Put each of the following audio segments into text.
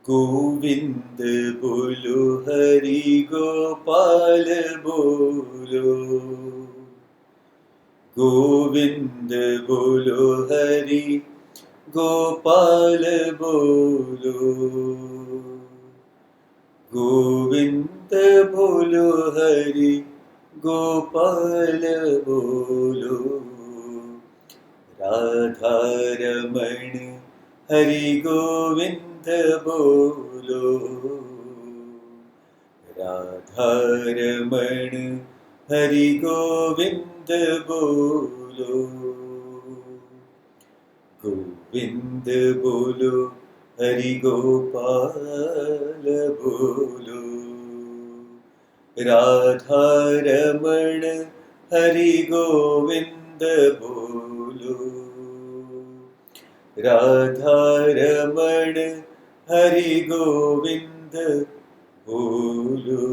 गोविंद बोलो हरि गोपाल बोलो। गोविंद बोलो हरि गोपाल बोलो। गोविंद बोलो हरि गोपाल बोलो। राधा रमण हरि गोविंद बोलो। राधा रमण हरि गोविंद बोलो। गोविंद बोलो हरि गोपाल बोलो। राधा रमण हरि गोविंद बोलो। राधा रमण हरि गोविंद बोलो।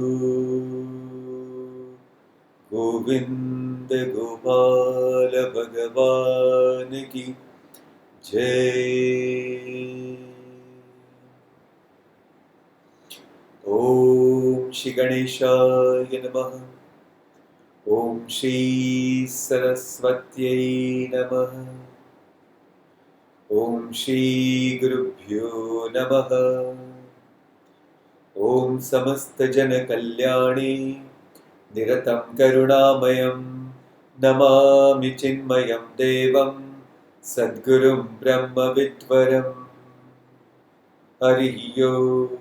गोविंद गोपाल भगवान की जय। ओम श्री गणेशाय नमः। ओम श्री सरस्वत्यै नमः। ओम श्री गुरुभ्यो नमः। ओम समस्त जन कल्याणे निरतं करुणामयं नमामि चिन्मयं देवं सद्गुरुं ब्रह्मविद्वरं। हरिः ओम्।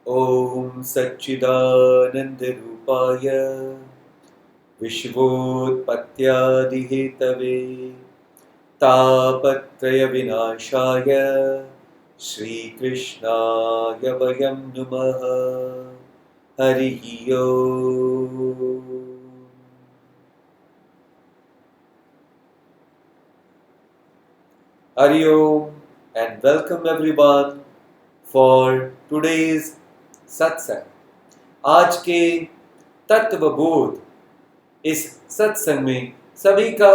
ओम सच्चिदानंदरूपाय विश्वोत्पत्त्यादिहेतवे तापत्रय विनाशाय श्रीकृष्णाय वयं नुमः। हरिः ओम्। Hari Om and welcome everyone for today's सत्संग। आज के तत्वबोध इस सत्संग में सभी का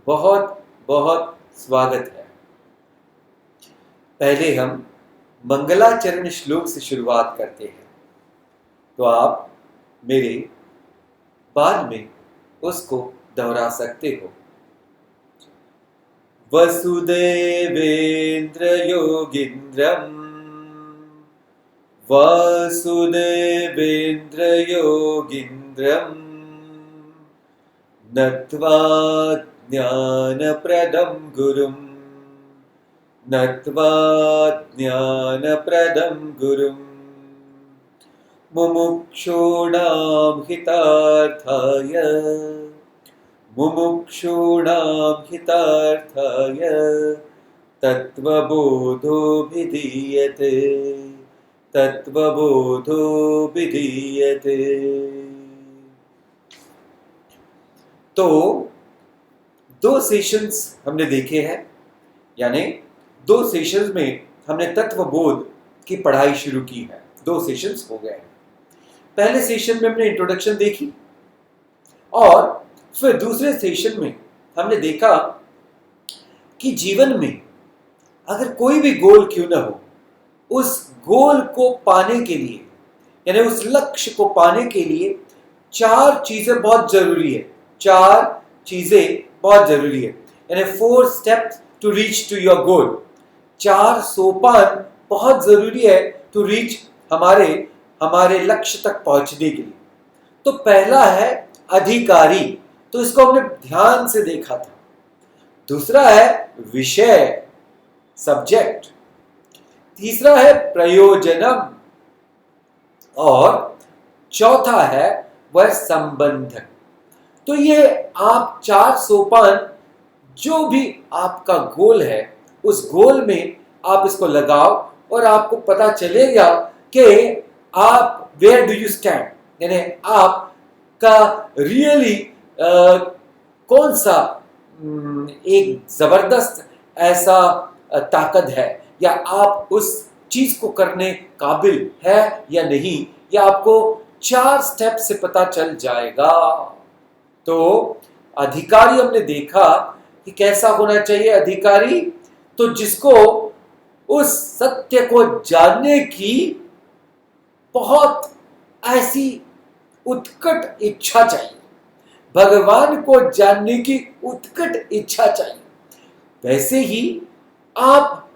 बहुत बहुत स्वागत है। पहले हम मंगलाचरण श्लोक से शुरुआत करते हैं, तो आप मेरे बाद में उसको दोहरा सकते हो। वसुदेवेन्द्र योगीन्द्रम वासुदेवेन्द्र योगीन्द्रं नत्वा ज्ञानप्रदं गुरुं नत्वा ज्ञानप्रदं गुरुं मुमुक्षूणां हितार्थाय तत्त्वबोधो विधीयते तत्त्वबोधो विधीयते। तो दो सेशंस हमने देखे हैं, यानी दो सेशंस में हमने तत्वबोध की पढ़ाई शुरू की है। दो सेशंस हो गए हैं। पहले सेशन में हमने इंट्रोडक्शन देखी और फिर दूसरे सेशन में हमने देखा कि जीवन में अगर कोई भी गोल क्यों ना हो, उस गोल को पाने के लिए, यानी उस लक्ष्य को पाने के लिए चार चीजें बहुत जरूरी है। चार चीजें बहुत जरूरी है, यानी 4 steps to reach to your goal. चार सोपान बहुत जरूरी है टू रीच हमारे लक्ष्य तक पहुंचने के लिए। तो पहला है अधिकारी, तो इसको हमने ध्यान से देखा था। दूसरा है विषय, सब्जेक्ट। तीसरा है प्रयोजनम और चौथा है वह संबंध। तो ये आप चार सोपान, जो भी आपका गोल है, उस गोल में आप इसको लगाओ और आपको पता चलेगा कि आप वेयर डू यू स्टैंड, यानी आपका रियली कौन सा एक जबरदस्त ऐसा ताकत है, या आप उस चीज को करने काबिल है या नहीं, या आपको 4 स्टेप से पता चल जाएगा। तो अधिकारी हमने देखा कि कैसा होना चाहिए अधिकारी, तो जिसको उस सत्य को जानने की बहुत ऐसी उत्कट इच्छा चाहिए, भगवान को जानने की उत्कट इच्छा चाहिए। वैसे ही आप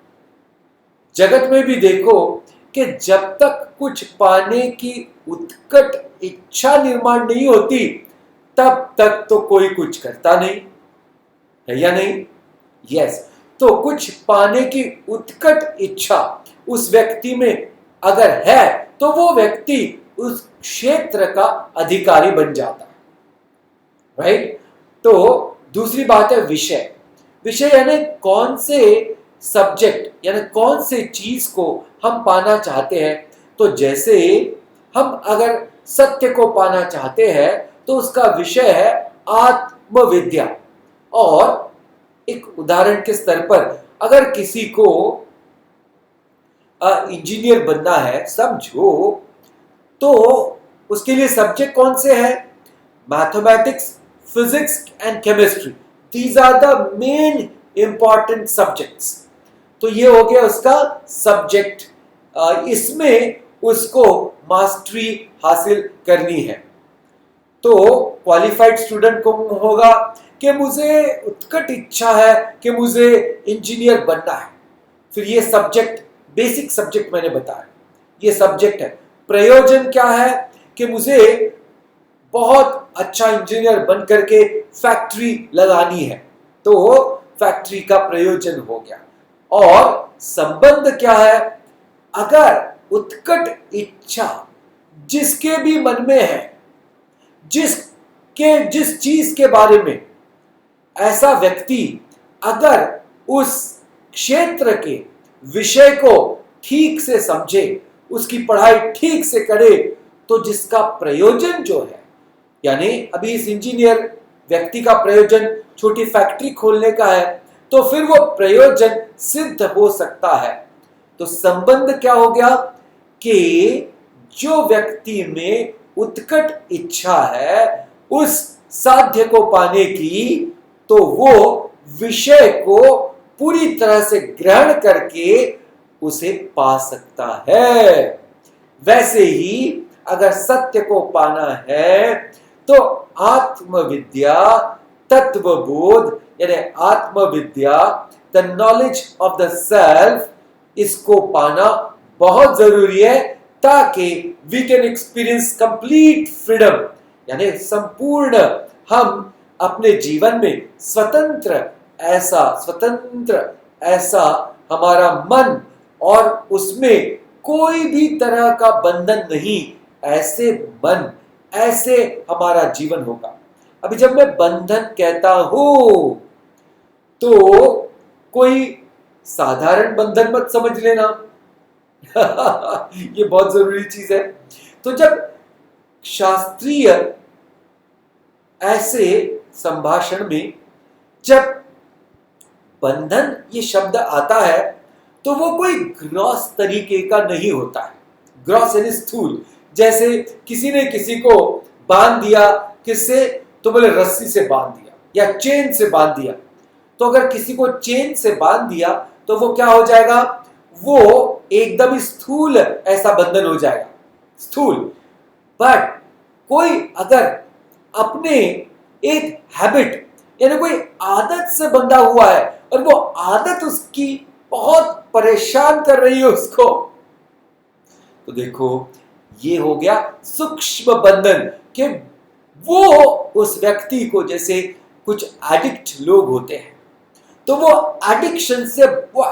जगत में भी देखो कि जब तक कुछ पाने की उत्कट इच्छा निर्माण नहीं होती तब तक तो कोई कुछ करता नहीं है, या नहीं? यस। तो कुछ पाने की उत्कट इच्छा उस व्यक्ति में अगर है तो वो व्यक्ति उस क्षेत्र का अधिकारी बन जाता है, राइट? तो दूसरी बात है विषय। विषय यानी कौन से सब्जेक्ट यानी कौन से चीज को हम पाना चाहते हैं। तो जैसे हम अगर सत्य को पाना चाहते हैं तो उसका विषय है आत्मविद्या। और एक उदाहरण के स्तर पर अगर किसी को इंजीनियर बनना है समझो, तो उसके लिए सब्जेक्ट कौन से हैं? Mathematics, physics and chemistry. These are the main important subjects. तो ये हो गया उसका सब्जेक्ट, इसमें उसको मास्टरी हासिल करनी है। तो क्वालिफाइड स्टूडेंट को होगा कि मुझे उत्कट इच्छा है कि मुझे इंजीनियर बनना है। फिर ये सब्जेक्ट, बेसिक सब्जेक्ट मैंने बताया, ये सब्जेक्ट है। प्रयोजन क्या है कि मुझे बहुत अच्छा इंजीनियर बन करके फैक्ट्री लगानी है, तो फैक्ट्री का प्रयोजन हो गया। और संबंध क्या है? अगर उत्कट इच्छा जिसके भी मन में है, जिस चीज के बारे में ऐसा व्यक्ति अगर उस क्षेत्र के विषय को ठीक से समझे, उसकी पढ़ाई ठीक से करे, तो जिसका प्रयोजन जो है, यानी अभी इस इंजीनियर व्यक्ति का प्रयोजन छोटी फैक्ट्री खोलने का है, तो फिर वो प्रयोजन सिद्ध हो सकता है। तो संबंध क्या हो गया कि जो व्यक्ति में उत्कट इच्छा है उस साध्य को पाने की, तो वो विषय को पूरी तरह से ग्रहण करके उसे पा सकता है। वैसे ही अगर सत्य को पाना है तो आत्मविद्या, तत्वबोध यानी आत्मविद्या, the knowledge of the self, इसको पाना बहुत जरूरी है ताकि we can experience complete freedom, यानी संपूर्ण हम अपने जीवन में स्वतंत्र ऐसा हमारा मन और उसमें कोई भी तरह का बंधन नहीं, ऐसे मन, ऐसे हमारा जीवन होगा। अभी जब मैं बंधन कहता हूं तो कोई साधारण बंधन मत समझ लेना ये बहुत जरूरी चीज है। तो जब शास्त्रीय ऐसे संभाषण में जब बंधन ये शब्द आता है तो वो कोई ग्रॉस तरीके का नहीं होता है। ग्रॉस यानी स्थूल, जैसे किसी ने किसी को बांध दिया, किससे? तो बोले रस्सी से बांध दिया या चेन से बांध दिया। तो अगर किसी को चेन से बांध दिया तो वो क्या हो जाएगा? वो एकदम स्थूल ऐसा बंधन हो जाएगा, स्थूल। बट कोई अगर अपने एक हैबिट यानी कोई आदत से बंधा हुआ है और वो आदत उसकी बहुत परेशान कर रही है उसको, तो देखो ये हो गया सूक्ष्म बंधन कि वो उस व्यक्ति को, जैसे कुछ एडिक्ट लोग होते हैं तो वो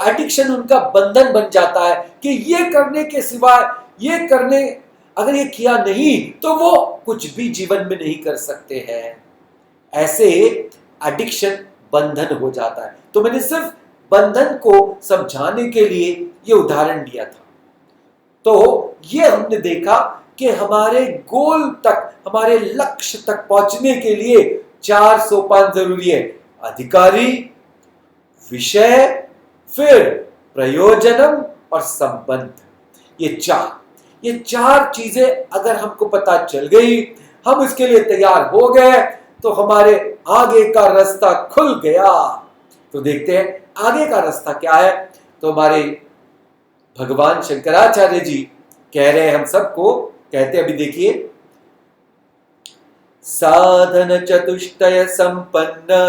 एडिक्शन उनका बंधन बन जाता है कि ये करने के सिवाय अगर ये किया नहीं तो वो कुछ भी जीवन में नहीं कर सकते हैं। ऐसे एडिक्शन बंधन हो जाता है। तो मैंने सिर्फ बंधन को समझाने के लिए ये उदाहरण दिया था। तो ये हमने देखा कि हमारे गोल तक, हमारे लक्ष्य तक पहुंचने के लिए 4 सोपान जरूरी है। अधिकारी, विषय, फिर प्रयोजनम और संबंध। ये चार चीजें अगर हमको पता चल गई, हम इसके लिए तैयार हो गए, तो हमारे आगे का रास्ता खुल गया। तो देखते हैं आगे का रास्ता क्या है। तो हमारे भगवान शंकराचार्य जी कह रहे हैं हम सबको, कहते अभी देखिए, साधन चतुष्टय संपन्न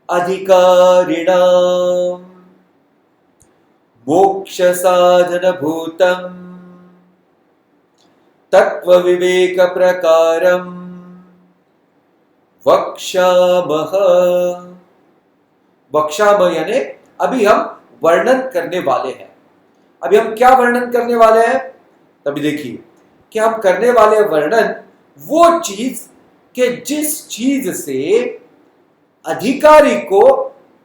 अधिकारिणाम मोक्ष साधन भूतम तत्व विवेक प्रकारम वक्ष्यामः। वक्ष्यामः यानी अभी हम वर्णन करने वाले हैं। अभी हम क्या वर्णन करने वाले हैं? अभी देखिए कि हम करने वाले वर्णन वो चीज के जिस चीज से अधिकारी को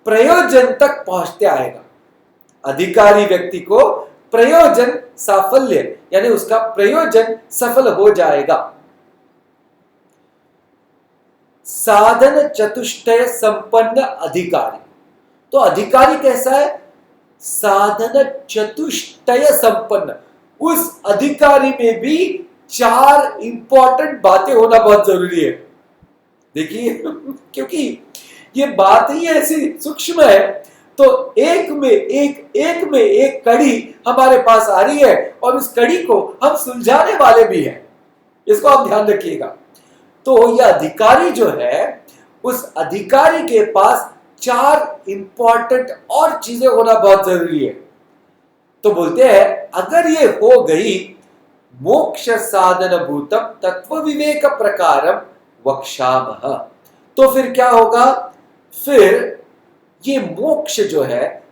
प्रयोजन तक पहुंचते आएगा। अधिकारी व्यक्ति को प्रयोजन साफल्य यानी उसका प्रयोजन सफल हो जाएगा। साधन चतुष्टय संपन्न अधिकारी, तो अधिकारी कैसा है? साधन चतुष्टय संपन्न। उस अधिकारी में भी 4 इंपॉर्टेंट बातें होना बहुत जरूरी है। देखिए क्योंकि ये बात ही ऐसी सूक्ष्म है, तो एक में एक कड़ी हमारे पास आ रही है और उस कड़ी को हम सुलझाने वाले भी हैं। इसको आप ध्यान रखिएगा। तो यह अधिकारी जो है, उस अधिकारी के पास 4 इंपॉर्टेंट और चीजें होना बहुत जरूरी है। तो बोलते हैं अगर ये हो गई, मोक्ष साधन भूतम तत्व विवेक प्रकारम वक्ष्यामः, तो फिर क्या होगा? फिर ये मोक्ष जो है,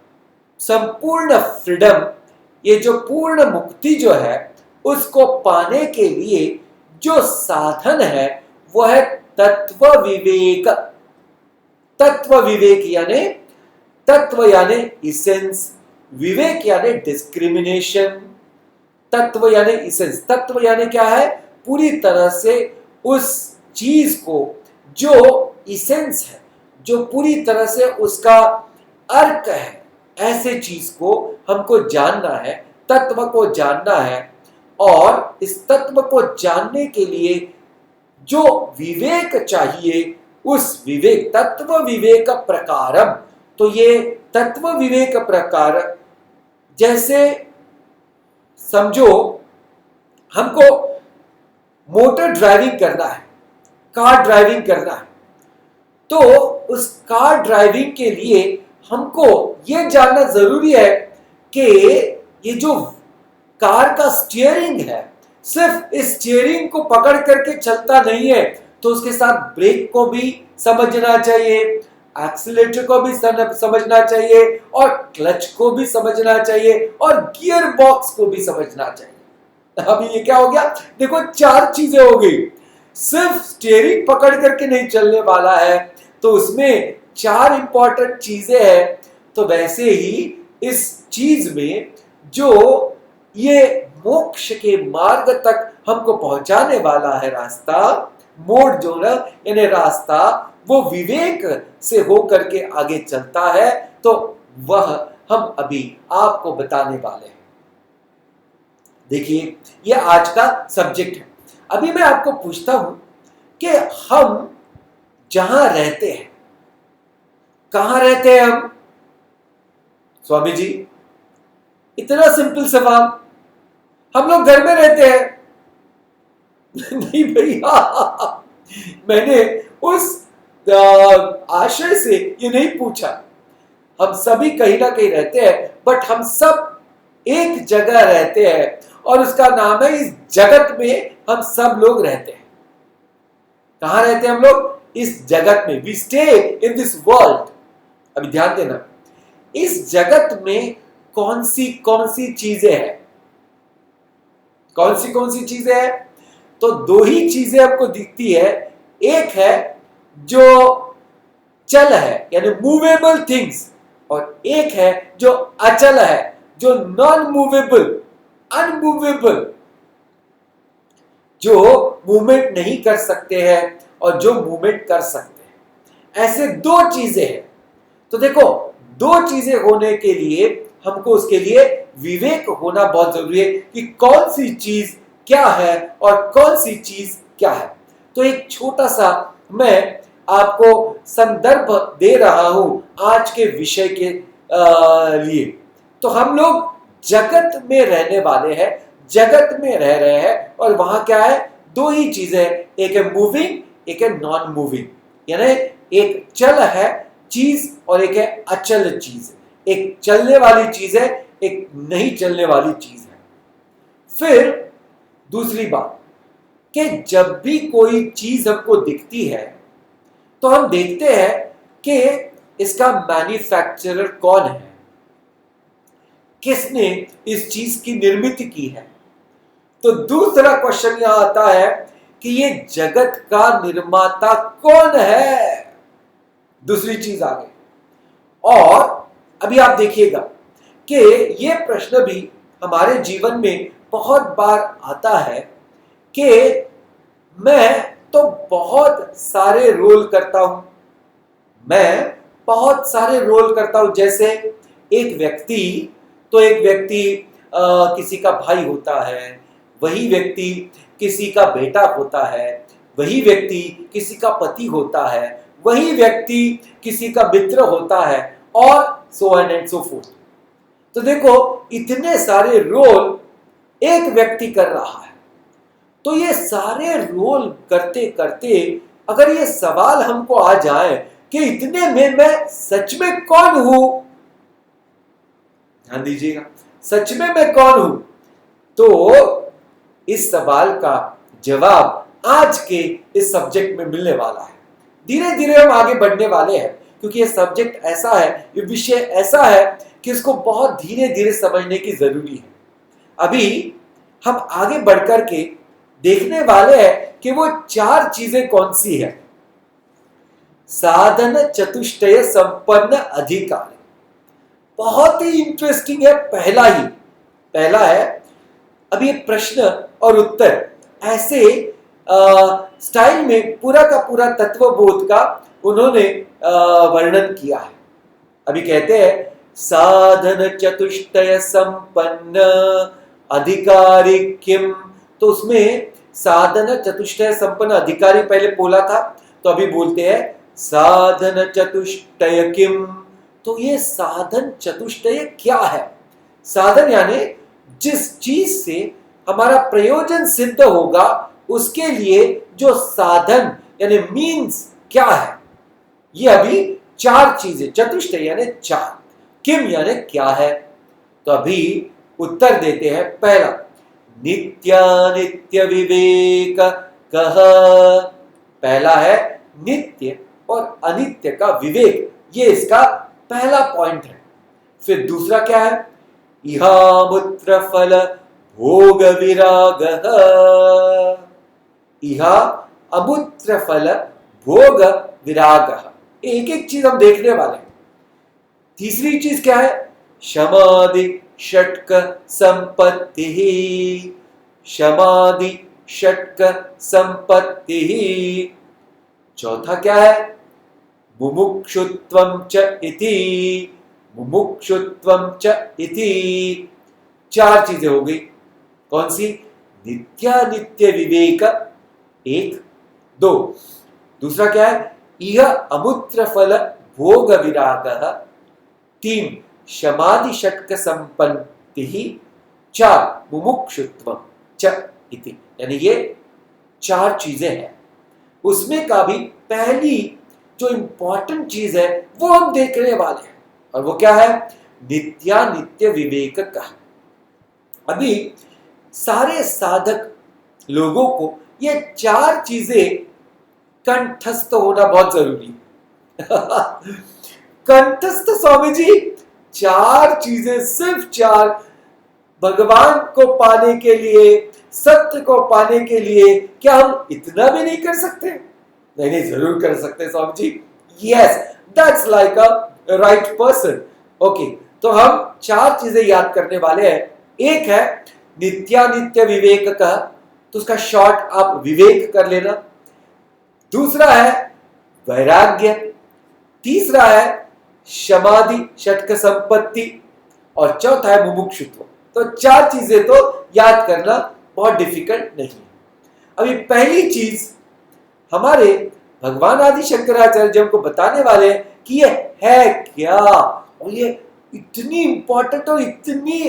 संपूर्ण फ्रीडम, ये जो पूर्ण मुक्ति जो है, उसको पाने के लिए जो साधन है वो है तत्व विवेक। तत्व विवेक यानी तत्व यानी इसेंस, विवेक यानी डिस्क्रिमिनेशन। तत्व यानी इसेंस, तत्व यानी क्या है? पूरी तरह से उस चीज को जो इसेंस है, जो पूरी तरह से उसका अर्क है, ऐसे चीज को हमको जानना है, तत्व को जानना है। और इस तत्व को जानने के लिए जो विवेक चाहिए, उस विवेक, तत्व विवेक प्रकारम। तो ये तत्व विवेक प्रकार, जैसे समझो हमको मोटर ड्राइविंग करना है, कार ड्राइविंग करना है, तो उस कार ड्राइविंग के लिए हमको ये जानना जरूरी है कि ये जो कार का स्टीयरिंग है, सिर्फ इस स्टीयरिंग को पकड़ करके चलता नहीं है, तो उसके साथ ब्रेक को भी समझना चाहिए, एक्सीलरेटर को भी समझना चाहिए, और क्लच को भी समझना चाहिए, और गियर बॉक्स को भी समझना चाहिए। अभी ये क्या हो गया? देखो 4 चीजें हो गई। सिर्फ स्टीयरिंग पकड़ करके नहीं चलने वाला है, तो उसमें 4 इंपॉर्टेंट चीजें हैं। तो वैसे ही इस चीज में जो ये मोक्ष के मार्ग तक हमको पहुंचाने वाला है रास्ता, मोड़ जो ना यानी रास्ता, वो विवेक से होकर के आगे चलता है। तो वह हम अभी आपको बताने वाले हैं। देखिए ये आज का सब्जेक्ट है। अभी मैं आपको पूछता हूं कि हम जहां रहते हैं, कहां रहते हैं हम? स्वामी जी, इतना सिंपल सवाल। हम लोग घर में रहते हैं। नहीं भैया, मैंने उस आशय से ये नहीं पूछा। हम सभी कहीं ना कहीं रहते हैं, बट हम सब एक जगह रहते हैं और उसका नाम है, इस जगत में हम सब लोग रहते हैं। कहां रहते हैं हम लोग? इस जगत में। We stay in this world. अभी ध्यान देना, इस जगत में कौन सी चीजें हैं? कौन सी चीजें हैं? तो 2 ही चीजें आपको दिखती है। एक है जो चल है यानी मूवेबल थिंग्स, और एक है जो अचल है, जो नॉन मूवेबल, अनमूवेबल, जो मूवमेंट नहीं कर सकते हैं और जो मूवमेंट कर सकते हैं। ऐसे 2 चीजें हैं। तो देखो 2 चीजें होने के लिए हमको उसके लिए विवेक होना बहुत जरूरी है कि कौन सी चीज क्या है और कौन सी चीज क्या है। तो एक छोटा सा मैं आपको संदर्भ दे रहा हूं आज के विषय के लिए। तो हम लोग जगत में रहने वाले हैं, जगत में रह रहे हैं, और वहां क्या है, दो ही चीजें, एक है मूविंग, एक है नॉन मूविंग, यानी एक चल है चीज और एक है अचल चीज। एक चलने वाली चीज है, एक नहीं चलने वाली चीज है। फिर दूसरी बात कि जब भी कोई चीज हमको दिखती है तो हम देखते हैं कि इसका मैन्युफैक्चरर कौन है, किसने इस चीज की निर्मित की है। तो दूसरा क्वेश्चन यहां आता है कि ये जगत का निर्माता कौन है, दूसरी चीज आ गई। और अभी आप देखिएगा कि ये प्रश्न भी हमारे जीवन में बहुत बार आता है कि मैं तो बहुत सारे रोल करता हूं, मैं बहुत सारे रोल करता हूं। जैसे एक व्यक्ति किसी का भाई होता है, वही व्यक्ति किसी का बेटा होता है, वही व्यक्ति किसी का पति होता है, वही व्यक्ति किसी का मित्र होता है, और so on and so fourth. तो देखो इतने सारे रोल एक व्यक्ति कर रहा है। तो ये सारे रोल करते करते अगर ये सवाल हमको आ जाए कि इतने में मैं सच में कौन हूं, ध्यान दीजिएगा, सच में मैं कौन हूं, तो इस सवाल का जवाब आज के इस सब्जेक्ट में मिलने वाला है। धीरे धीरे हम आगे बढ़ने वाले हैं, क्योंकि ये सब्जेक्ट ऐसा है, ये विषय ऐसा है कि इसको बहुत धीरे धीरे समझने की जरूरी है। अभी हम आगे बढ़कर के देखने वाले हैं कि वो चार चीजें कौन सी है। साधन चतुष्टय संपन्न अधिकारी, बहुत ही इंटरेस्टिंग है। पहला है, अब ये प्रश्न और उत्तर ऐसे स्टाइल में पूरा का पूरा तत्वबोध का उन्होंने वर्णन किया है। अभी कहते हैं साधन चतुष्टय संपन्न अधिकारी किम, तो उसमें साधन चतुष्टय संपन्न अधिकारी पहले बोला था, तो अभी बोलते हैं साधन चतुष्टय किम। तो ये साधन चतुष्टय क्या है? साधन यानी जिस चीज से हमारा प्रयोजन सिद्ध होगा उसके लिए जो साधन यानी मीन्स क्या है। ये अभी चार चीजें, चतुष्टय यानी चार, किम यानी क्या है। तो अभी उत्तर देते हैं। पहला, नित्यानित्य विवेक कह, पहला है नित्य और अनित्य का विवेक, ये इसका पहला पॉइंट है। फिर दूसरा क्या है, इहामुत्र फल भोग विराग, इहा अमुत्र फल भोग विराग, एक एक चीज हम देखने वाले हैं। तीसरी चीज क्या है, शमादि षट्क संपत्ति, शमादि षट्क संपत्ति। चौथा क्या है, मुमुक्षुत्वं च इति, मुमुक्षुत्वं च इति। चार चीजें हो गई, कौन सी, नित्यानित्य विवेक एक, दो, दूसरा क्या है, इह अमुत्र फल भोग विरागः, तीन, शमादि षट्क संपत्ति, चार, मुमुक्षुत्वं च इति। यानी ये चार चीजें हैं। उसमें का भी पहली जो इंपॉर्टेंट चीज है वो हम देखने वाले हैं, और वो क्या है, नित्यानित्य विवेक का। अभी सारे साधक लोगों को ये चार चीजें कंठस्थ होना बहुत जरूरी है। कंठस्थ स्वामी जी, चार चीजें, सिर्फ चार, भगवान को पाने के लिए, सत्य को पाने के लिए क्या हम इतना भी नहीं कर सकते? नहीं नहीं, जरूर कर सकते Swami ji. Yes, that's like a right person. Okay, तो हम चार चीजें याद करने वाले हैं। एक है नित्यानित्य विवेक का, तो उसका शॉर्ट आप विवेक कर लेना। दूसरा है वैराग्य, तीसरा है शमादि षट्क संपत्ति, और चौथा है मुमुक्षुत्व। तो चार चीजें तो याद करना बहुत डिफिकल्ट नहीं है। अभी पहली चीज हमारे भगवान आदि शंकराचार्य जी हमको बताने वाले हैं कि ये है क्या, और ये इतनी इंपॉर्टेंट और इतनी,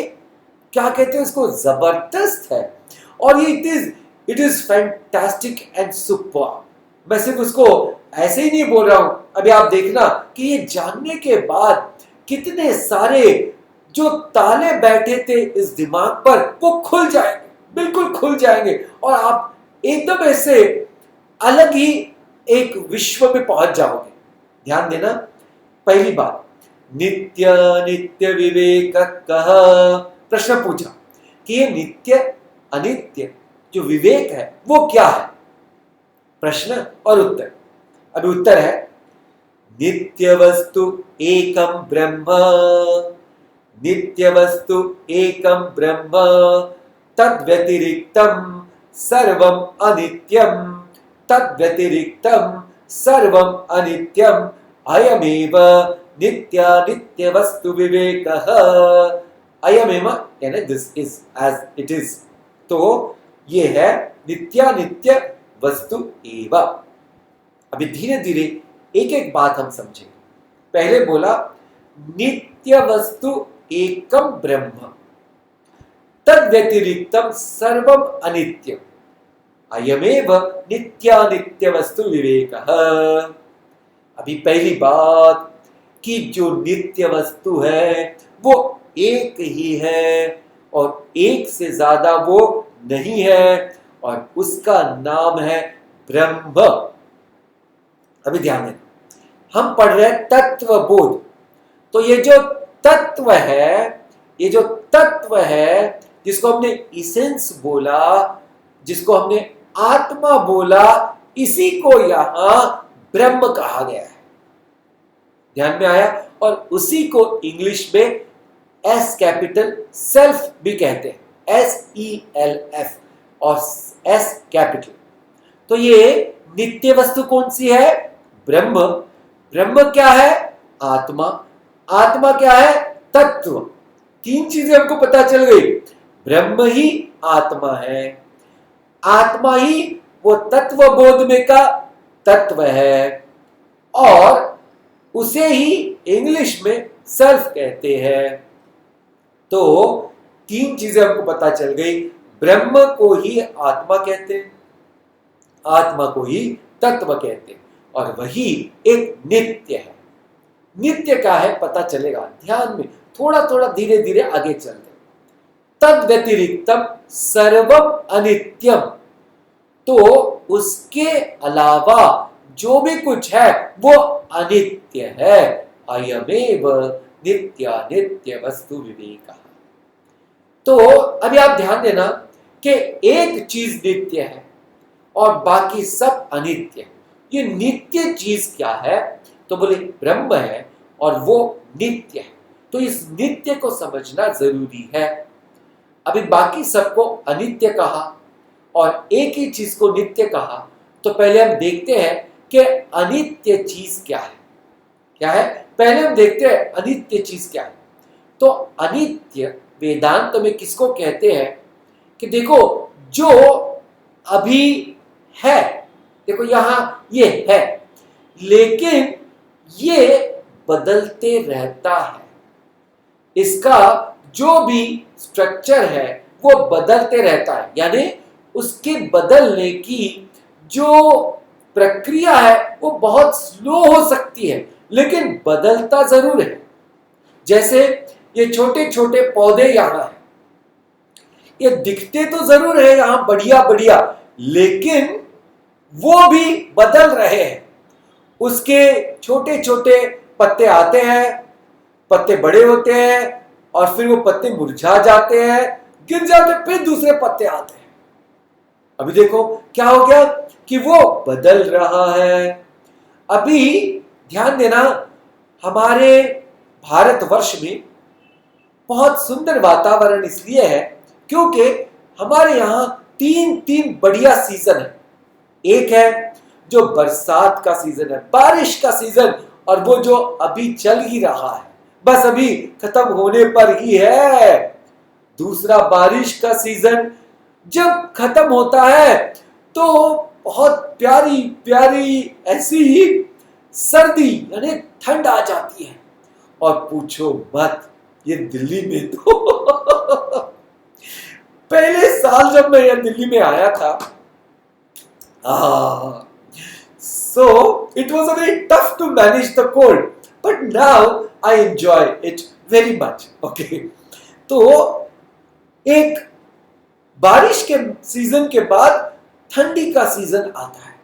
क्या कहते हैं उसको, जबरदस्त है। और ये it is fantastic and super. मैं सिर्फ उसको ऐसे ही नहीं बोल रहा हूं, अभी आप देखना कि ये जानने के बाद कितने सारे जो ताले बैठे थे इस दिमाग पर वो खुल जाएंगे, बिल्कुल खुल जाएंगे, और आप एकदम ऐसे अलग ही एक विश्व में पहुंच जाओगे। ध्यान देना, पहली बात, नित्य नित्य विवेक कह, प्रश्न पूछा कि ये नित्य अनित्य जो विवेक है वो क्या है। प्रश्न और उत्तर। अभी उत्तर है, नित्य वस्तु एकम ब्रह्म, नित्य वस्तु एकम ब्रह्म, तद व्यतिरिक्तम सर्वम अनित्यम, तद व्यतिरिक्तम सर्वम अनित्यम, अयमेव नित्यानित्य वस्तु विवेकः। अयमेव यानी this is as it is. तो ये है नित्यानित्य वस्तु एव। अभी धीरे धीरे एक एक बात हम समझेंगे। पहले बोला नित्य वस्तु एकम ब्रह्म, तद व्यतिरिक्तम सर्वम अनित्यम, अयमेव नित्यानित्य वस्तु विवेकः। अभी पहली बात कि जो नित्य वस्तु है वो एक ही है और एक से ज्यादा वो नहीं है, और उसका नाम है ब्रह्म। अभी ध्यान दें, हम पढ़ रहे हैं तत्व बोध। तो ये जो तत्व है, ये जो तत्व है जिसको हमने इसेंस बोला, जिसको हमने आत्मा बोला, इसी को यहां ब्रह्म कहा गया है। ध्यान में आया? और उसी को इंग्लिश में एस कैपिटल सेल्फ भी कहते हैं, SELF और एस कैपिटल। तो ये नित्य वस्तु कौन सी है? ब्रह्म। ब्रह्म क्या है? आत्मा। आत्मा क्या है? तत्व। तीन चीजें हमको पता चल गई। ब्रह्म ही आत्मा है, आत्मा ही वो तत्व बोध में का तत्व है, और उसे ही इंग्लिश में सेल्फ कहते हैं। तो तीन चीजें हमको पता चल गई। ब्रह्म को ही आत्मा कहते हैं, आत्मा को ही तत्व कहते हैं, और वही एक नित्य है। नित्य क्या है पता चलेगा, ध्यान में थोड़ा थोड़ा धीरे धीरे आगे चल रहे। तद व्यतिरिक्तम सर्वम अनित्यम, तो उसके अलावा जो भी कुछ है वो अनित्य है। अयमेव नित्यानित्य वस्तु विवेकः। तो अभी आप ध्यान देना कि एक चीज नित्य है और बाकी सब अनित्य है। ये नित्य चीज क्या है? तो बोले ब्रह्म है और वो नित्य है। तो इस नित्य को समझना जरूरी है। अभी बाकी सबको अनित्य कहा और एक ही चीज को नित्य कहा, तो पहले हम देखते हैं कि अनित्य चीज क्या है। क्या है? पहले हम देखते हैं अनित्य चीज क्या है। तो अनित्य वेदांत में किसको कहते हैं कि देखो जो अभी है, देखो यहां ये है, लेकिन ये बदलते रहता है। इसका जो भी स्ट्रक्चर है वो बदलते रहता है, यानी उसके बदलने की जो प्रक्रिया है वो बहुत स्लो हो सकती है, लेकिन बदलता जरूर है। जैसे ये छोटे छोटे पौधे यहां हैं, ये दिखते तो जरूर है यहां बढ़िया बढ़िया, लेकिन वो भी बदल रहे हैं। उसके छोटे छोटे पत्ते आते हैं, पत्ते बड़े होते हैं, और फिर वो पत्ते मुरझा जाते हैं, गिर जाते, फिर दूसरे पत्ते आते हैं। अभी देखो क्या हो गया कि वो बदल रहा है। अभी ध्यान देना, हमारे भारतवर्ष में बहुत सुंदर वातावरण इसलिए है क्योंकि हमारे यहाँ तीन बढ़िया सीजन है। एक है जो बरसात का सीजन है, बारिश का सीजन, और वो जो अभी चल ही रहा है, बस अभी खत्म होने पर ही है। दूसरा बारिश का सीजन जब खत्म होता है तो बहुत प्यारी प्यारी ऐसी सर्दी यानी ठंड आ जाती है, और पूछो मत, ये दिल्ली में तो पहले साल जब मैं यहाँ दिल्ली में आया था, so it was a very tough to manage the cold, but now I enjoy it very much. Okay, तो एक बारिश के सीजन के बाद ठंडी का सीजन आता है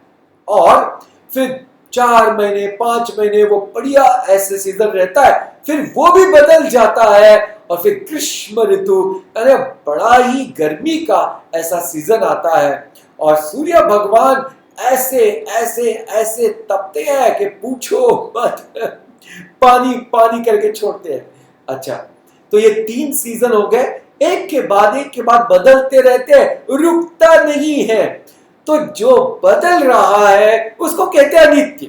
और फिर 4 महीने 5 महीने वो बढ़िया ऐसे सीजन रहता है, फिर वो भी बदल जाता है और फिर ग्रीष्म ऋतु, अरे बड़ा ही गर्मी का ऐसा सीजन आता है और सूर्य भगवान ऐसे ऐसे ऐसे तपते हैं कि पूछो मत, पानी पानी करके छोड़ते हैं। अच्छा, तो ये 3 सीजन हो गए, एक के बाद बदलते रहते हैं, रुकता नहीं है। तो जो बदल रहा है उसको कहते हैं नित्य।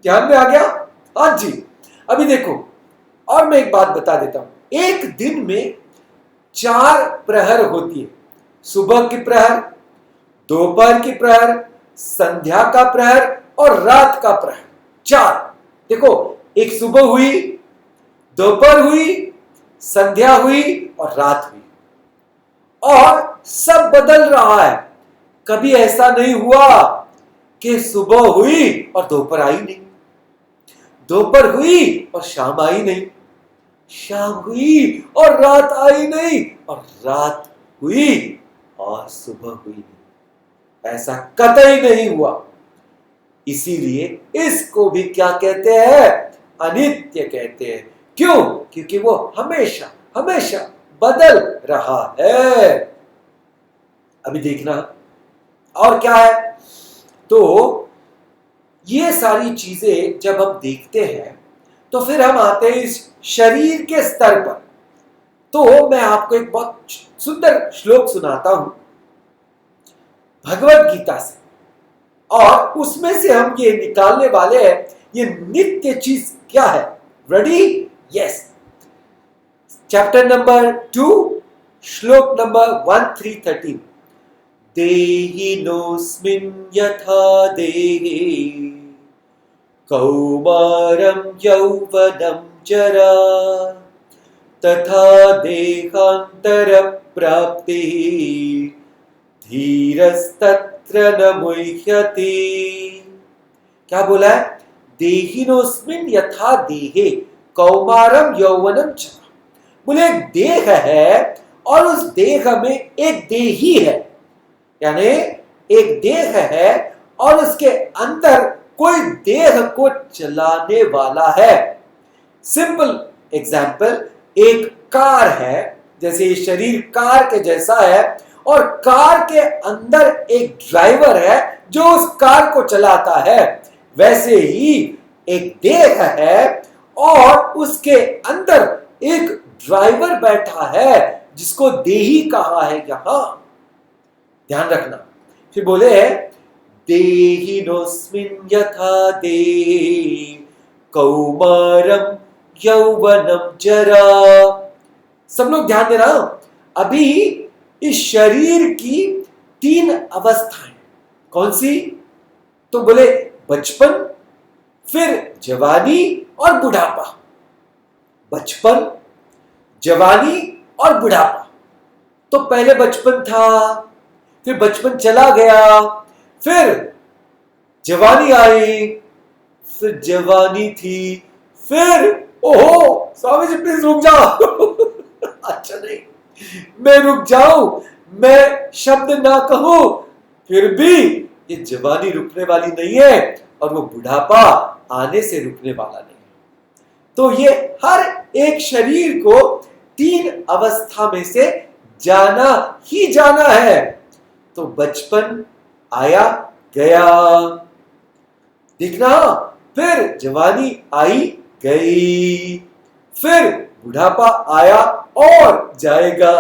ध्यान में आ गया? हाँ जी। अभी देखो, और मैं एक बात बता देता हूं, एक दिन में 4 प्रहर होती है, सुबह की प्रहर, दोपहर की प्रहर, संध्या का प्रहर और रात का प्रहर। 4 देखो, एक सुबह हुई, दोपहर हुई, संध्या हुई और रात हुई, और सब बदल रहा है। कभी ऐसा नहीं हुआ कि सुबह हुई और दोपहर आई नहीं, दोपहर हुई और शाम आई नहीं, शाम हुई और रात आई नहीं, और रात हुई और सुबह हुई नहीं। ऐसा कतई नहीं हुआ। इसीलिए इसको भी क्या कहते हैं? अनित्य कहते हैं। क्यों? क्योंकि वो हमेशा हमेशा बदल रहा है। अभी देखना और क्या है, तो ये सारी चीजें जब हम देखते हैं तो फिर हम आते हैं इस शरीर के स्तर पर। तो मैं आपको एक बहुत सुंदर श्लोक सुनाता हूं भगवत गीता से, और उसमें से हम ये निकालने वाले हैं ये नित्य चीज क्या है। रेडी? यस। चैप्टर नंबर 2, श्लोक नंबर 1313। देहिनोऽस्मिन् यथा देहे कौमारं यौवनं जरा तथा देहांतर प्राप्तिः धीरस्तत्र न मुह्यते। क्या बोला है? देहिनोऽस्मिन् यथा देहे कौमारम यौवनम जरा। बोले एक देह है और उस देह में एक देही है, यानी एक देह है और उसके अंदर कोई देह को चलाने वाला है। सिंपल एग्जाम्पल, एक कार है, जैसे ये शरीर कार के जैसा है और कार के अंदर एक ड्राइवर है जो उस कार को चलाता है। वैसे ही एक देह है और उसके अंदर एक ड्राइवर बैठा है जिसको देही कहा है यहां। ध्यान रखना। फिर बोले देहिनोऽस्मिन् यथा देहे कौमारम यौवनम जरा। सब लोग ध्यान देना। अभी इस शरीर की 3 अवस्थाएं, कौन सी? तो बोले बचपन, फिर जवानी और बुढ़ापा। बचपन, जवानी और बुढ़ापा। तो पहले बचपन था, फिर बचपन चला गया, फिर जवानी आई, फिर जवानी थी, फिर ओहो स्वामी जी प्लीज रुक जाओ अच्छा नहीं, मैं रुक जाऊं, मैं शब्द ना कहूं, फिर भी ये जवानी रुकने वाली नहीं है और वो बुढ़ापा आने से रुकने वाला नहीं। तो ये हर एक शरीर को 3 अवस्था में से जाना ही जाना है। तो बचपन आया गया, दिखना, फिर जवानी आई गई, फिर बुढ़ापा आया और जाएगा।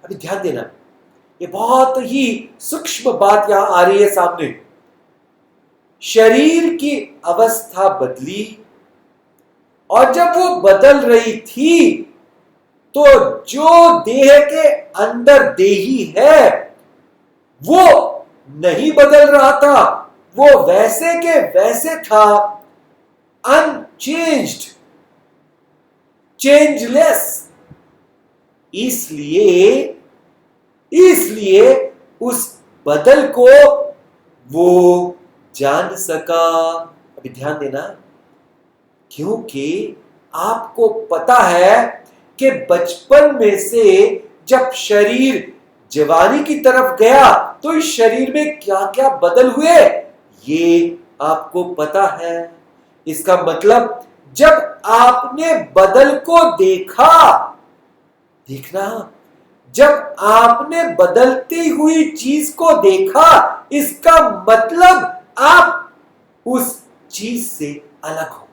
अभी ध्यान देना, ये बहुत ही सूक्ष्म बात यहां आ रही है सामने। शरीर की अवस्था बदली और जब वो बदल रही थी तो जो देह के अंदर देही है वो नहीं बदल रहा था, वो वैसे के वैसे था, अनचेंज्ड। चेंजलेस। इसलिए इसलिए उस बदल को वो जान सका। अभी ध्यान देना, क्योंकि आपको पता है कि बचपन में से जब शरीर जवानी की तरफ गया तो इस शरीर में क्या क्या बदल हुए ये आपको पता है। इसका मतलब जब आपने बदल को देखना, जब आपने बदलती हुई चीज को देखा, इसका मतलब आप उस चीज से अलग हो।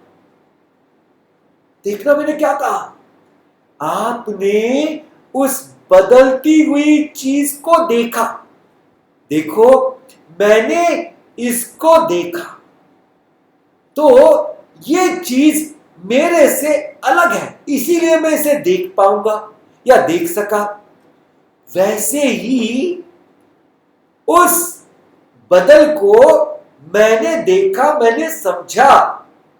देखना, मैंने क्या कहा? आपने उस बदलती हुई चीज को देखा। देखो, मैंने इसको देखा तो ये चीज मेरे से अलग है, इसीलिए मैं इसे देख पाऊंगा या देख सका। वैसे ही उस बदल को मैंने देखा, मैंने समझा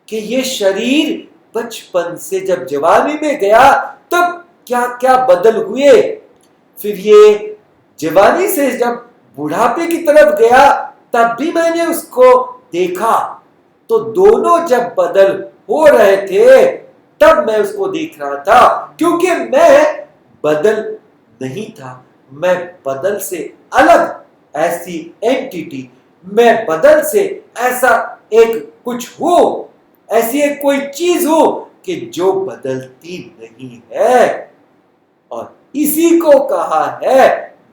कि ये शरीर बचपन से जब जवानी में गया तब क्या क्या बदल हुए, फिर ये जवानी से जब बुढ़ापे की तरफ गया तब भी मैंने उसको देखा। तो दोनों जब बदल हो रहे थे तब मैं उसको देख रहा था, क्योंकि मैं बदल नहीं था, मैं बदल से अलग ऐसी एंटिटी, मैं बदल से ऐसा एक कुछ हूं, ऐसी एक कोई चीज हो कि जो बदलती नहीं है। और इसी को कहा है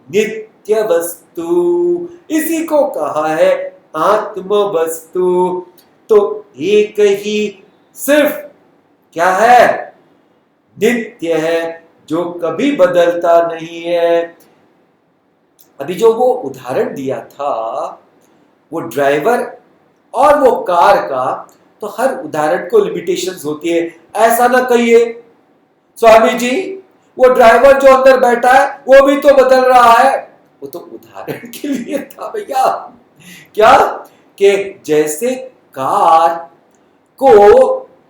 नित्य वस्तु, इसी को कहा है आत्म वस्तु। तो एक ही सिर्फ क्या है? नित्य है, जो कभी बदलता नहीं है। अभी जो वो उदाहरण दिया था वो ड्राइवर और वो कार का, तो हर उदाहरण को लिमिटेशंस होती है। ऐसा ना कहिए स्वामी जी वो ड्राइवर जो अंदर बैठा है वो भी तो बदल रहा है। वो तो उदाहरण के लिए था भैया। क्या कि जैसे कार को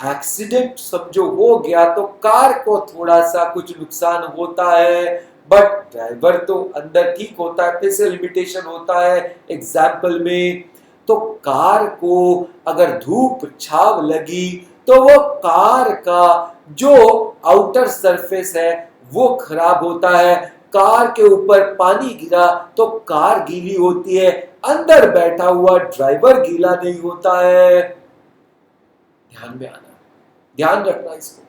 एक्सीडेंट समझो हो गया तो कार को थोड़ा सा कुछ नुकसान होता है, बट ड्राइवर तो अंदर ठीक होता है। फिर से लिमिटेशन होता है एग्जाम्पल में, तो कार को अगर धूप छाव लगी तो वो कार का जो आउटर सरफेस है वो खराब होता है। कार के ऊपर पानी गिरा तो कार गीली होती है, अंदर बैठा हुआ ड्राइवर गीला नहीं होता है। ध्यान में आना, ध्यान रखना इसको।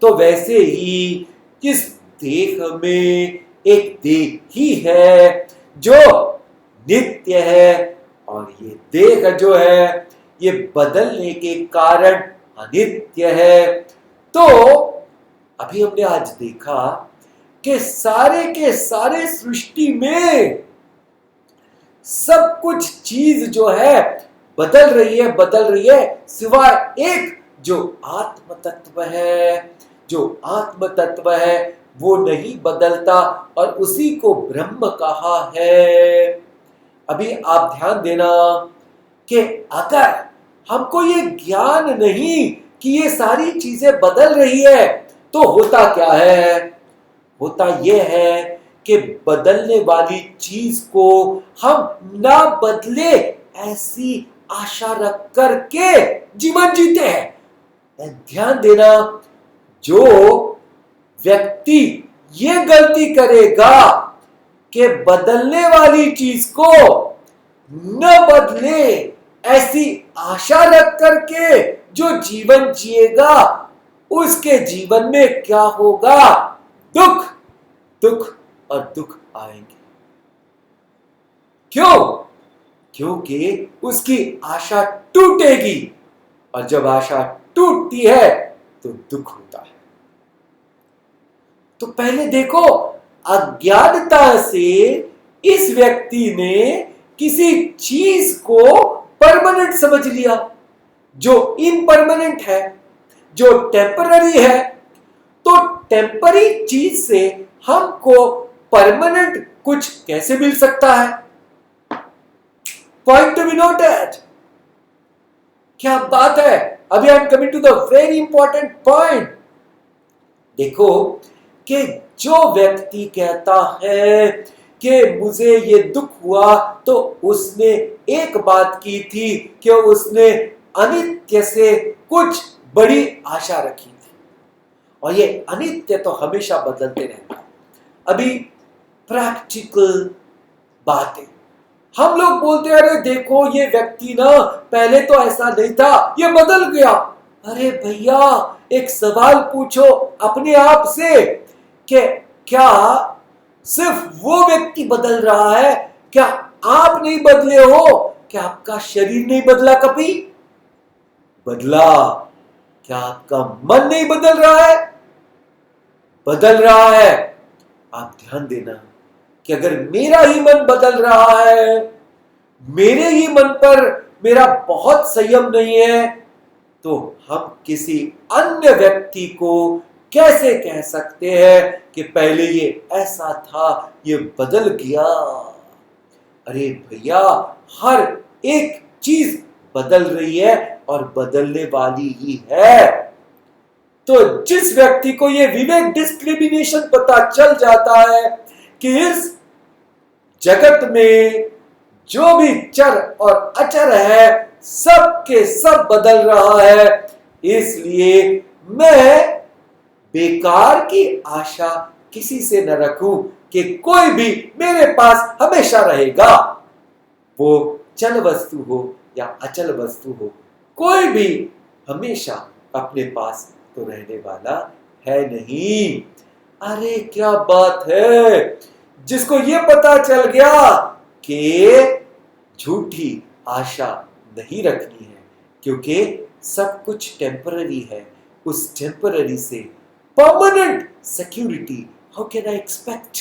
तो वैसे ही इस देह में एक देह ही है जो नित्य है, और ये देह जो है ये बदलने के कारण अनित्य है। तो अभी हमने आज देखा कि सारे के सारे सृष्टि में सब कुछ चीज जो है बदल रही है सिवाय एक जो आत्म तत्व है। जो आत्म तत्व है वो नहीं बदलता और उसी को ब्रह्म कहा है। अभी आप ध्यान देना कि अगर हमको ये ज्ञान नहीं कि ये सारी चीजें बदल रही है तो होता क्या है? होता यह है कि बदलने वाली चीज को हम ना बदले ऐसी आशा रख करके जीवन जीते हैं। ध्यान देना, जो व्यक्ति ये गलती करेगा कि बदलने वाली चीज को न बदले ऐसी आशा रख करके जो जीवन जिएगा, उसके जीवन में क्या होगा? दुख, दुख और दुख आएंगे। क्यों? क्योंकि उसकी आशा टूटेगी, और जब आशा टूटती है तो दुख होता है। तो पहले देखो, अज्ञानता से इस व्यक्ति ने किसी चीज को परमानेंट समझ लिया जो इम्परमानेंट है, जो टेम्पररी है। तो टेम्पररी चीज से हमको परमानेंट कुछ कैसे मिल सकता है? Point to be noted. क्या बात है! अभी I am coming to the very important point. देखो कि जो व्यक्ति कहता है कि मुझे ये दुख हुआ, तो उसने एक बात की थी कि उसने अनित्य से कुछ बड़ी आशा रखी थी, और ये अनित्य तो हमेशा बदलते रहता है। अभी प्रैक्टिकल बातें हम लोग बोलते हैं, अरे देखो ये व्यक्ति ना पहले तो ऐसा नहीं था, ये बदल गया। अरे भैया, एक सवाल पूछो अपने आप से कि क्या सिर्फ वो व्यक्ति बदल रहा है? क्या आप नहीं बदले हो? क्या आपका शरीर नहीं बदला? कभी बदला। क्या आपका मन नहीं बदल रहा है? बदल रहा है। आप ध्यान देना कि अगर मेरा ही मन बदल रहा है, मेरे ही मन पर मेरा बहुत संयम नहीं है, तो हम किसी अन्य व्यक्ति को कैसे कह सकते हैं कि पहले ये ऐसा था, ये बदल गया? अरे भैया, हर एक चीज बदल रही है और बदलने वाली ही है। तो जिस व्यक्ति को ये विवेक डिस्क्रिमिनेशन पता चल जाता है कि इस जगत में जो भी चर और अचर है, सब के सब बदल रहा है, इसलिए मैं बेकार की आशा किसी से न रखूं कि कोई भी मेरे पास हमेशा रहेगा। वो चल वस्तु हो या अचल वस्तु हो, कोई भी हमेशा अपने पास तो रहने वाला है नहीं। अरे क्या बात है! जिसको ये पता चल गया कि झूठी आशा नहीं रखनी है, क्योंकि सब कुछ टेम्पररी है, उस टेम्पररी से permanent security how can I expect?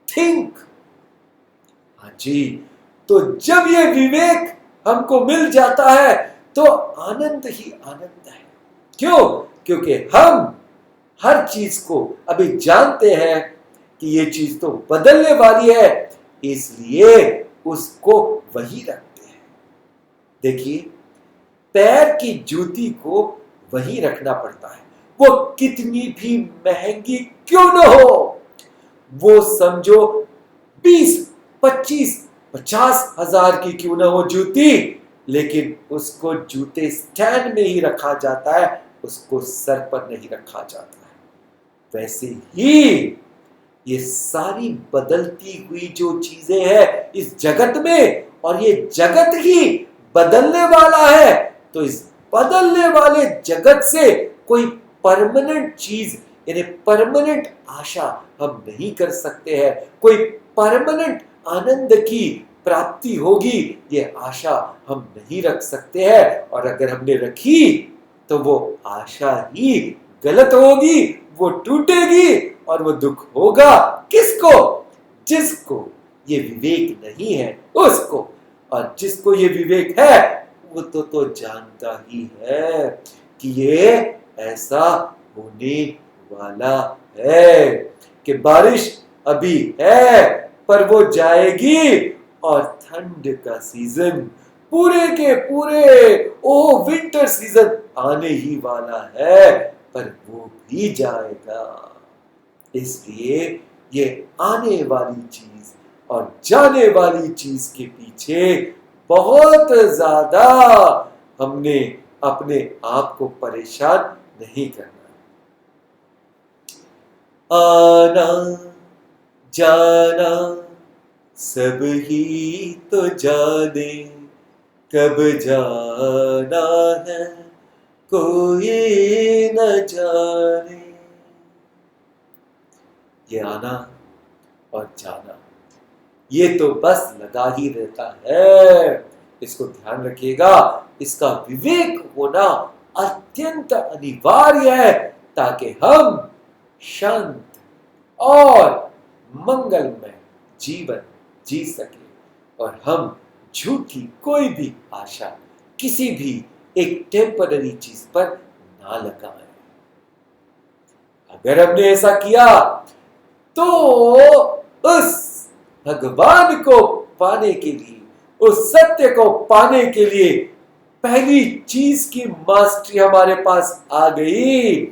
Think. हाँ जी, तो जब ये विवेक हमको मिल जाता है तो आनंद ही आनंद है। क्यों? क्योंकि हम हर चीज को अभी जानते हैं कि ये चीज तो बदलने वाली है, इसलिए उसको वही रखते हैं। देखिए, पैर की जूती को वही रखना पड़ता है, वो कितनी भी महंगी क्यों न हो। वो समझो 20, 25, 50 हजार की क्यों न हो जूती, लेकिन उसको जूते स्टैंड में ही रखा जाता है, उसको सर पर नहीं रखा जाता है। वैसे ही ये सारी बदलती हुई जो चीजें हैं इस जगत में, और ये जगत ही बदलने वाला है, तो इस बदलने वाले जगत से कोई परमानेंट चीज यानी परमानेंट आशा हम नहीं कर सकते हैं। कोई परमानेंट आनंद की प्राप्ति होगी, ये आशा हम नहीं रख सकते हैं, और अगर हमने रखी तो वो आशा ही गलत होगी, वो टूटेगी और वो दुख होगा। किसको? जिसको ये विवेक नहीं है उसको, और जिसको ये विवेक है वो तो जानता ही है कि ये ऐसा होने वाला है, कि बारिश अभी है पर वो जाएगी, और ठंड का सीजन पूरे के पूरे विंटर सीजन आने ही वाला है, पर वो भी जाएगा। इसलिए ये आने वाली चीज और जाने वाली चीज के पीछे बहुत ज्यादा हमने अपने आप को परेशान नहीं करना। आना जाना सब ही तो जाने, कब जाना है कोई न जाने। ये आना और जाना ये तो बस लगा ही रहता है, इसको ध्यान रखिएगा। इसका विवेक होना अत्यंत अनिवार्य है, ताकि हम शांत और मंगलमय जीवन जी सके, और हम झूठी कोई भी आशा किसी भी एक टेम्पररी चीज पर ना लगाएं। अगर हमने ऐसा किया तो उस भगवान को पाने के लिए, उस सत्य को पाने के लिए पहली चीज की मास्टरी हमारे पास आ गई,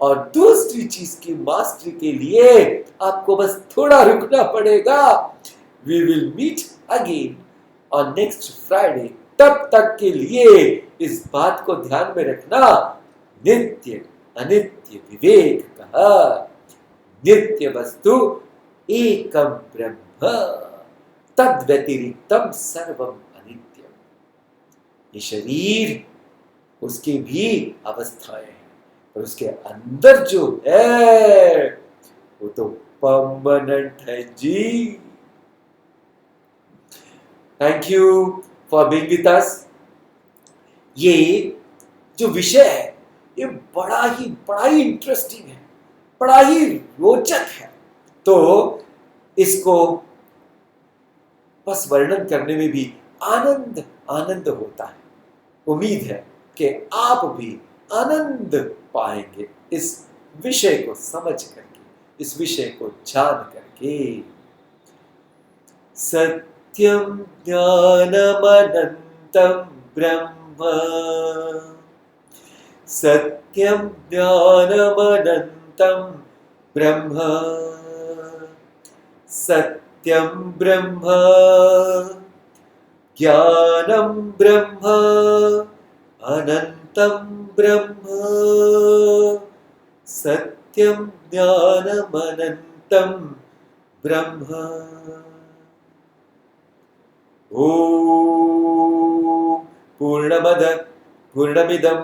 और दूसरी चीज की मास्टरी के लिए आपको बस थोड़ा रुकना पड़ेगा। We will meet again on next Friday. तब तक के लिए इस बात को ध्यान में रखना, नित्य अनित्य विवेक कहा, नित्य वस्तु एकम ब्रह्म तद व्यतिरिक्तम सर्वम अनित्यम। ये शरीर, उसकी भी अवस्थाएं हैं, पर उसके अंदर जो है वो तो परमानेंट है जी। Thank you for being with us. ये जो विषय है ये बड़ा ही इंटरेस्टिंग है, बड़ा ही रोचक है। तो इसको बस वर्णन करने में भी आनंद आनंद होता है। उम्मीद है कि आप भी आनंद पाएंगे इस विषय को समझ करके, इस विषय को जान करके। सत्यम ज्ञानमनंतम ब्रह्म, सत्यम ज्ञानमनंतम ब्रह्म, सत्यम ब्रह्म ज्ञानम ब्रह्म अनंतम ब्रह्म, सत्यम ज्ञानम अनंतम ब्रह्म। ओम पूर्णमद पूर्णमिदं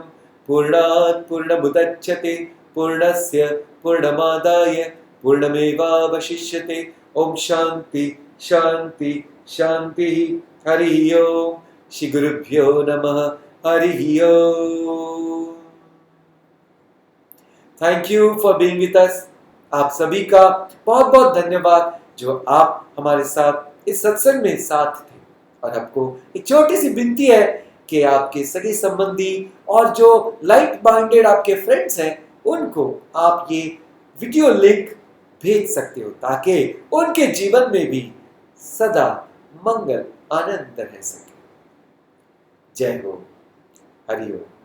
पूर्णात् पूर्णमुदच्यते पूर्णस्य पूर्णमादाय पूर्णमेवावशिष्यते। ओम शांति शांति शांति। हरि ओम। श्री गुरुभ्यो नमः। हरि ओम। Thank you for being with us. आप सभी का बहुत बहुत धन्यवाद जो आप हमारे साथ इस सत्संग में साथ थे। और आपको एक छोटी सी विनती है कि आपके सगे संबंधी और जो लाइक माइंडेड आपके फ्रेंड्स हैं उनको आप ये वीडियो लिंक भेज सकते हो ताकि उनके जीवन में भी सदा मंगल आनंद रह सके। जय हो। हरि ओम।